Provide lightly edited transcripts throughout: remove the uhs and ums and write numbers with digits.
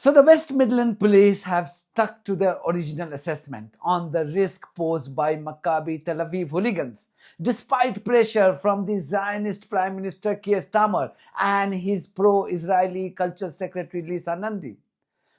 So the West Midlands Police have stuck to their original assessment on the risk posed by Maccabi Tel Aviv hooligans, despite pressure from the Zionist Prime Minister Keir Starmer and his pro-Israeli Culture Secretary Lisa Nandy.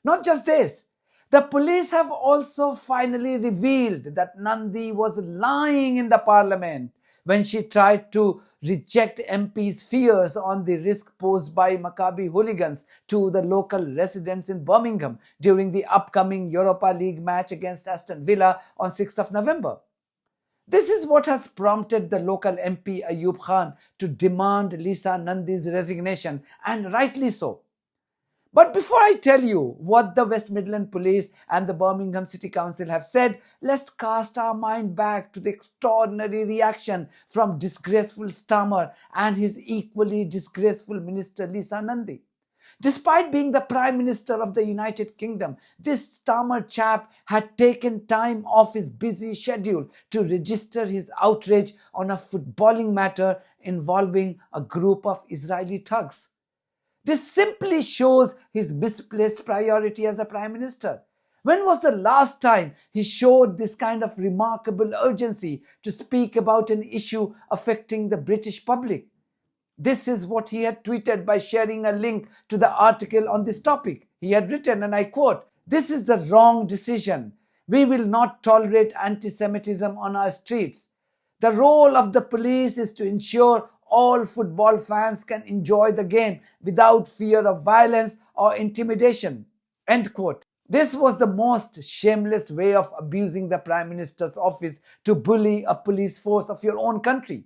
Not just this, the police have also finally revealed that Nandy was lying in the parliament when she tried to reject MP's fears on the risk posed by Maccabi hooligans to the local residents in Birmingham during the upcoming Europa League match against Aston Villa on 6th of November. This is what has prompted the local MP Ayoub Khan to demand Lisa Nandy's resignation, and rightly so. But before I tell you what the West Midlands Police and the Birmingham City Council have said, let's cast our mind back to the extraordinary reaction from disgraceful Starmer and his equally disgraceful Minister Lisa Nandy. Despite being the Prime Minister of the United Kingdom, this Starmer chap had taken time off his busy schedule to register his outrage on a footballing matter involving a group of Israeli thugs. This simply shows his misplaced priority as a Prime Minister. When was the last time he showed this kind of remarkable urgency to speak about an issue affecting the British public? This is what he had tweeted by sharing a link to the article on this topic. He had written, and I quote, "This is the wrong decision. We will not tolerate anti-Semitism on our streets. The role of the police is to ensure all football fans can enjoy the game without fear of violence or intimidation." End quote. This was the most shameless way of abusing the Prime Minister's office to bully a police force of your own country,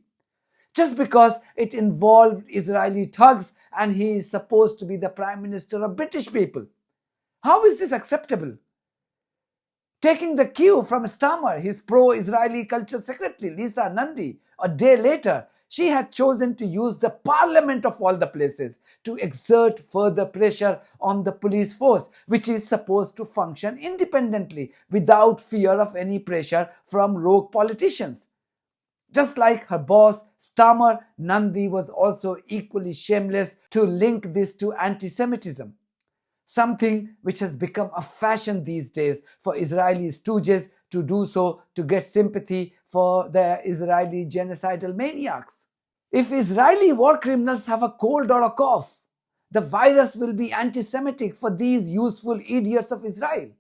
just because it involved Israeli thugs and he is supposed to be the Prime Minister of British people. How is this acceptable? Taking the cue from Starmer, his pro-Israeli Culture Secretary Lisa Nandy, a day later, she has chosen to use the Parliament of all the places to exert further pressure on the police force, which is supposed to function independently without fear of any pressure from rogue politicians. Just like her boss, Starmer, Nandy was also equally shameless to link this to anti-Semitism, something which has become a fashion these days for Israeli stooges to do so to get sympathy for their Israeli genocidal maniacs. If Israeli war criminals have a cold or a cough, the virus will be anti-Semitic for these useful idiots of Israel.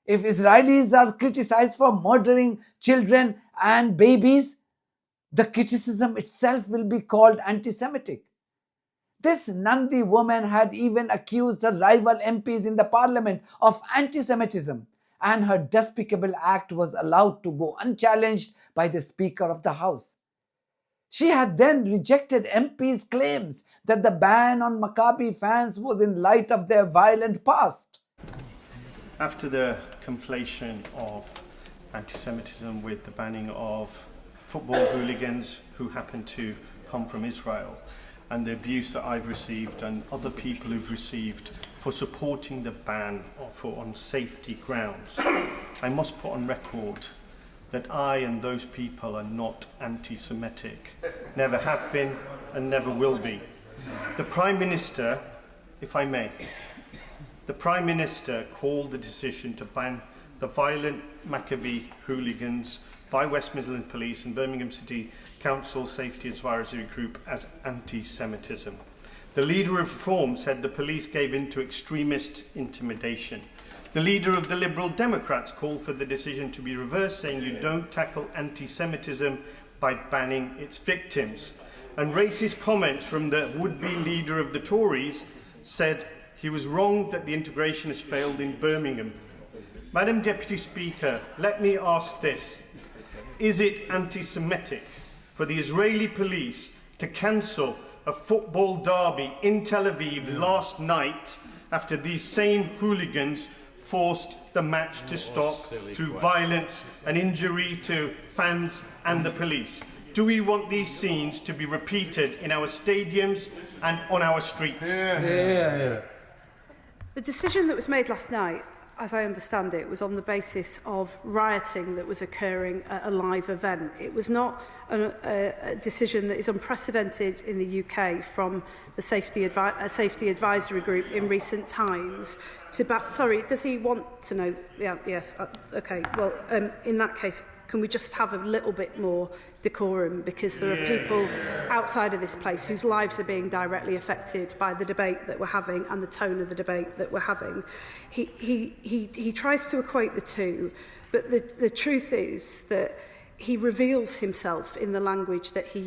If Israelis are criticized for murdering children and babies, the criticism itself will be called anti-Semitic. This Nandy woman had even accused her rival MPs in the parliament of anti-Semitism, and her despicable act was allowed to go unchallenged by the Speaker of the House. She had then rejected MPs' claims that the ban on Maccabi fans was in light of their violent past. After the conflation of anti-Semitism with the banning of football hooligans who happen to come from Israel, and the abuse that I've received and other people who've received for supporting the ban on safety grounds, I must put on record that I and those people are not anti-Semitic, never have been and never will be. The Prime Minister, if I may, the Prime Minister called the decision to ban the violent Maccabi hooligans by West Midlands Police and Birmingham City Council Safety Advisory Group as anti-Semitism. The leader of Reform said the police gave in to extremist intimidation. The leader of the Liberal Democrats called for the decision to be reversed, saying you don't tackle anti-Semitism by banning its victims. And racist comments from the would-be leader of the Tories said he was wrong that the integration has failed in Birmingham. Madam Deputy Speaker, let me ask this. Is it anti-Semitic for the Israeli police to cancel a football derby in Tel Aviv last night after these same hooligans forced the match to stop through violence and injury to fans and the police? Do we want these scenes to be repeated in our stadiums and on our streets? The decision that was made last night, as I understand it, was on the basis of rioting that was occurring at a live event. It was not a decision that is unprecedented in the UK from the Safety Advisory Group in recent times. Sorry, does he want to know? Yeah, yes. Okay. Well, in that case, can we just have a little bit more decorum, because there are people outside of this place whose lives are being directly affected by the debate that we're having and the tone of the debate that we're having. He tries to equate the two, but the truth is that he reveals himself in the language that he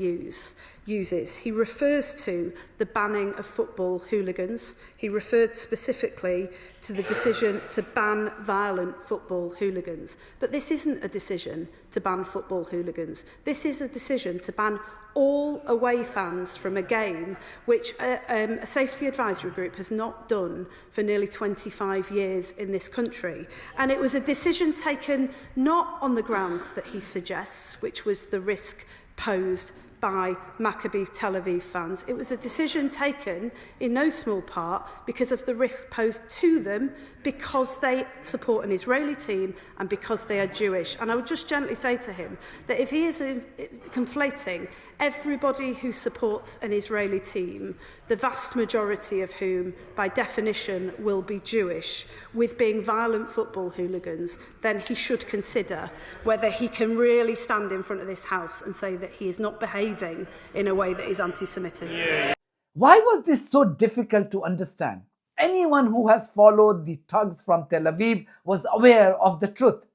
uses. He refers to the banning of football hooligans. He referred specifically to the decision to ban violent football hooligans. But this isn't a decision to ban football hooligans. This is a decision to ban all away fans from a game, which a safety advisory group has not done for nearly 25 years in this country. And it was a decision taken not on the grounds that he suggests, which was the risk posed by Maccabi Tel Aviv fans. It was a decision taken in no small part because of the risk posed to them, because they support an Israeli team and because they are Jewish. And I would just gently say to him that if he is conflating everybody who supports an Israeli team, the vast majority of whom by definition will be Jewish, with being violent football hooligans, then he should consider whether he can really stand in front of this House and say that he is not behaving in a way that is anti-Semitic. Why was this so difficult to understand? Anyone who has followed the thugs from Tel Aviv was aware of the truth.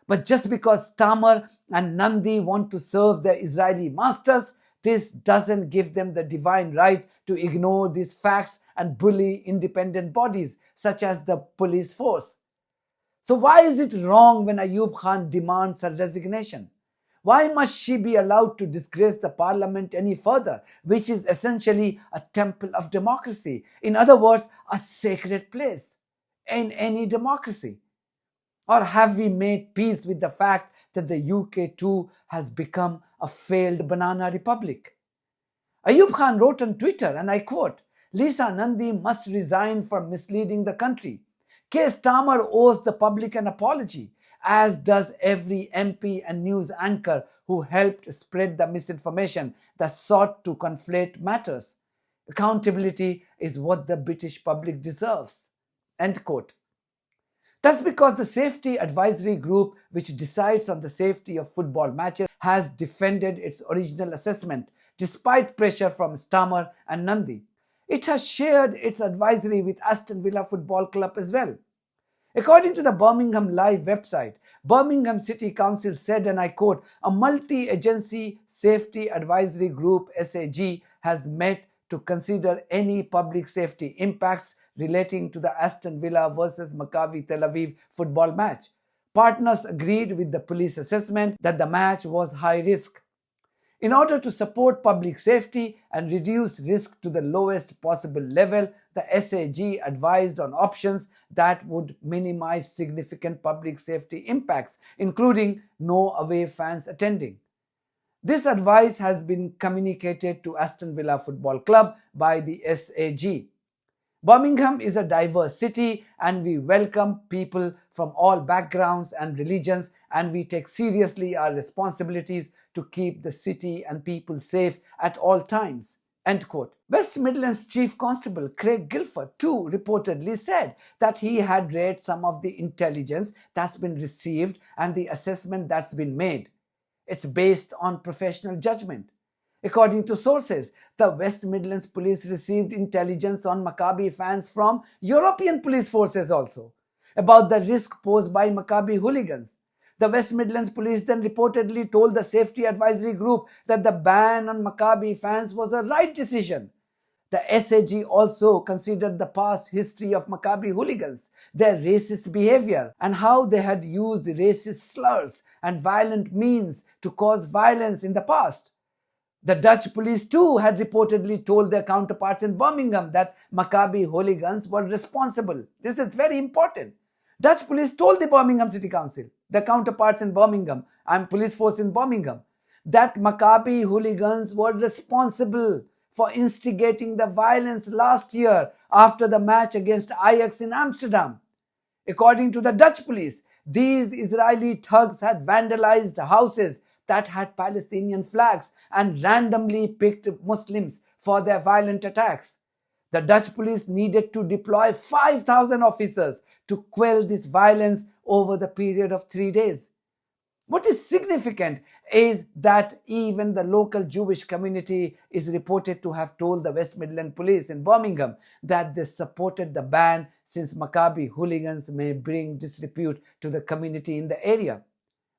But just because Starmer and Nandy want to serve their Israeli masters, this doesn't give them the divine right to ignore these facts and bully independent bodies such as the police force. So why is it wrong when Ayoub Khan demands her resignation? Why must she be allowed to disgrace the parliament any further, which is essentially a temple of democracy? In other words, a sacred place in any democracy. Or have we made peace with the fact that the UK too has become a failed banana republic? Ayoub Khan wrote on Twitter, and I quote, "Lisa Nandy must resign for misleading the country. Keir Starmer owes the public an apology, as does every MP and news anchor who helped spread the misinformation that sought to conflate matters. Accountability is what the British public deserves." End quote. That's because the Safety Advisory Group, which decides on the safety of football matches, has defended its original assessment despite pressure from Starmer and Nandy. It has shared its advisory with Aston Villa Football Club as well. According to the Birmingham Live website, Birmingham City Council said, and I quote, "A multi-agency safety advisory group (SAG) has met to consider any public safety impacts relating to the Aston Villa versus Maccabi Tel Aviv football match. Partners agreed with the police assessment that the match was high risk. In order to support public safety and reduce risk to the lowest possible level, the SAG advised on options that would minimize significant public safety impacts, including no away fans attending. This advice has been communicated to Aston Villa Football Club by the SAG. Birmingham is a diverse city and we welcome people from all backgrounds and religions, and we take seriously our responsibilities to keep the city and people safe at all times." End quote. West Midlands Chief Constable Craig Guilford too reportedly said that he had read some of the intelligence that's been received and the assessment that's been made. It's based on professional judgment. According to sources, the West Midlands Police received intelligence on Maccabi fans from European police forces also about the risk posed by Maccabi hooligans. The West Midlands Police then reportedly told the Safety Advisory Group that the ban on Maccabi fans was a right decision. The SAG also considered the past history of Maccabi hooligans, their racist behavior, and how they had used racist slurs and violent means to cause violence in the past. The Dutch police too had reportedly told their counterparts in Birmingham that Maccabi hooligans were responsible. This is very important. Dutch police told the Birmingham City Council, their counterparts in Birmingham and police force in Birmingham, that Maccabi hooligans were responsible for instigating the violence last year after the match against Ajax in Amsterdam. According to the Dutch police, these Israeli thugs had vandalized houses that had Palestinian flags and randomly picked Muslims for their violent attacks. The Dutch police needed to deploy 5,000 officers to quell this violence over the period of 3 days. What is significant is that even the local Jewish community is reported to have told the West Midlands Police in Birmingham that they supported the ban since Maccabi hooligans may bring disrepute to the community in the area.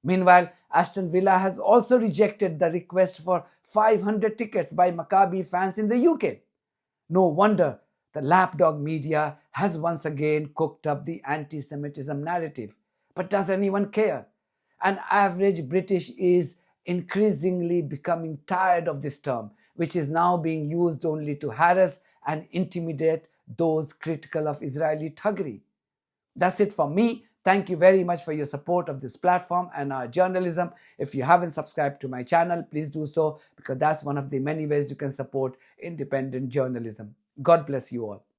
Meanwhile, Aston Villa has also rejected the request for 500 tickets by Maccabi fans in the UK. No wonder the lapdog media has once again cooked up the anti-Semitism narrative. But does anyone care? An average British is increasingly becoming tired of this term, which is now being used only to harass and intimidate those critical of Israeli thuggery. That's it from me. Thank you very much for your support of this platform and our journalism. If you haven't subscribed to my channel, please do so, because that's one of the many ways you can support independent journalism. God bless you all.